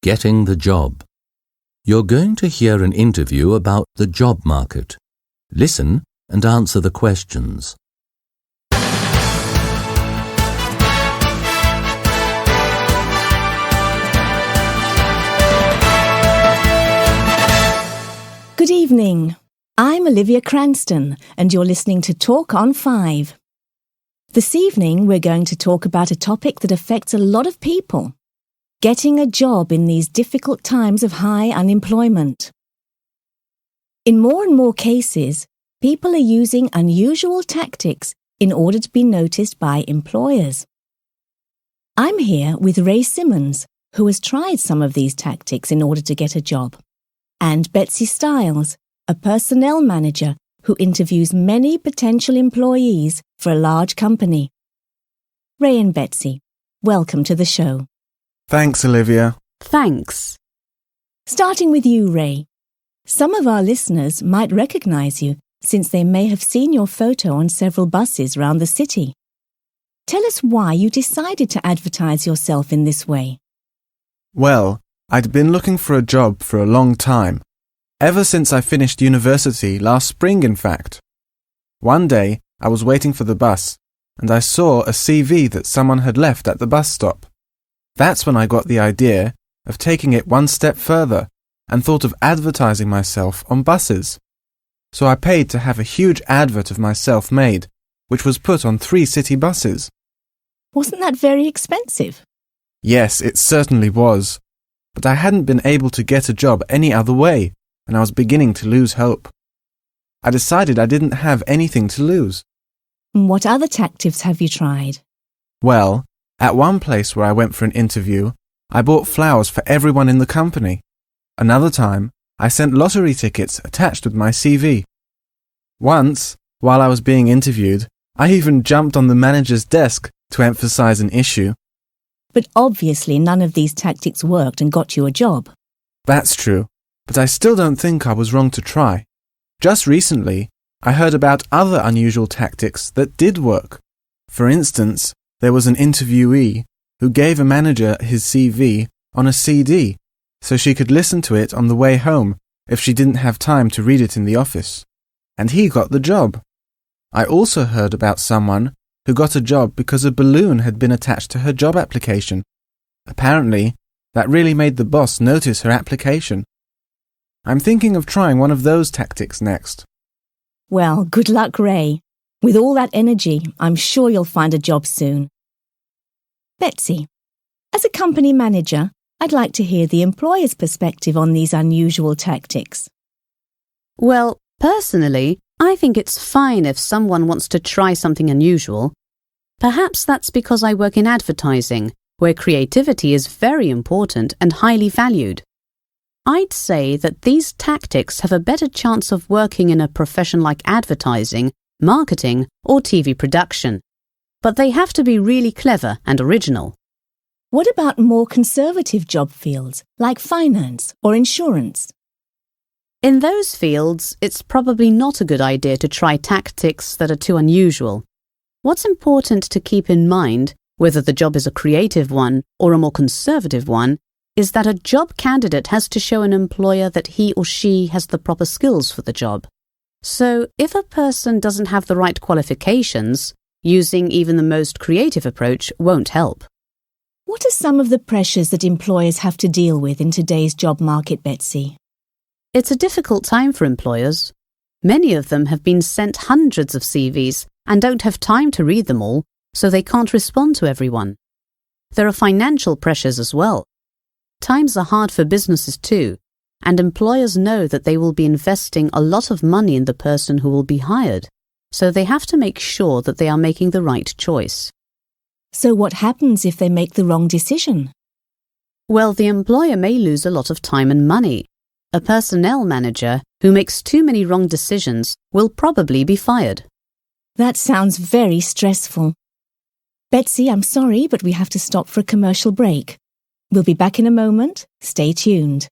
Getting the job. You're going to hear an interview about the job market. Listen and answer the questions. Good evening. I'm Olivia Cranston, and you're listening to Talk on 5. This evening, we're going to talk about a topic that affects a lot of people: getting a job in these difficult times of high unemployment. In more and more cases, people are using unusual tactics in order to be noticed by employers. I'm here with Ray Simmons, who has tried some of these tactics in order to get a job, and Betsy Stiles, a personnel manager who interviews many potential employees for a large company. Ray and Betsy, welcome to the show. Thanks, Olivia. Thanks. Starting with you, Ray. Some of our listeners might recognise you, since they may have seen your photo on several buses round the city. Tell us why you decided to advertise yourself in this way. Well, I'd been looking for a job for a long time, ever since I finished university last spring, in fact. One day, I was waiting for the bus, and I saw a CV that someone had left at the bus stop. That's when I got the idea of taking it one step further and thought of advertising myself on buses. So I paid to have a huge advert of myself made, which was put on 3 city buses. Wasn't that very expensive? Yes, it certainly was. But I hadn't been able to get a job any other way, and I was beginning to lose hope. I decided I didn't have anything to lose. What other tactics have you tried? Well, at one place where I went for an interview, I bought flowers for everyone in the company. Another time, I sent lottery tickets attached with my CV. Once, while I was being interviewed, I even jumped on the manager's desk to emphasize an issue. But obviously none of these tactics worked and got you a job. That's true, but I still don't think I was wrong to try. Just recently, I heard about other unusual tactics that did work. For instance, there was an interviewee who gave a manager his CV on a CD so she could listen to it on the way home if she didn't have time to read it in the office. And he got the job. I also heard about someone who got a job because a balloon had been attached to her job application. Apparently, that really made the boss notice her application. I'm thinking of trying one of those tactics next. Well, good luck, Ray. With all that energy, I'm sure you'll find a job soon. Betsy, as a company manager, I'd like to hear the employer's perspective on these unusual tactics. Well, personally, I think it's fine if someone wants to try something unusual. Perhaps that's because I work in advertising, where creativity is very important and highly valued. I'd say that these tactics have a better chance of working in a profession like advertising, marketing, or TV production. But they have to be really clever and original. What about more conservative job fields, like finance or insurance? In those fields, it's probably not a good idea to try tactics that are too unusual. What's important to keep in mind, whether the job is a creative one or a more conservative one, is that a job candidate has to show an employer that he or she has the proper skills for the job. So, if a person doesn't have the right qualifications, using even the most creative approach won't help. What are some of the pressures that employers have to deal with in today's job market, Betsy? It's a difficult time for employers. Many of them have been sent hundreds of CVs and don't have time to read them all, so they can't respond to everyone. There are financial pressures as well. Times are hard for businesses too, and employers know that they will be investing a lot of money in the person who will be hired, so they have to make sure that they are making the right choice. So what happens if they make the wrong decision? Well, the employer may lose a lot of time and money. A personnel manager who makes too many wrong decisions will probably be fired. That sounds very stressful. Betsy, I'm sorry, but we have to stop for a commercial break. We'll be back in a moment. Stay tuned.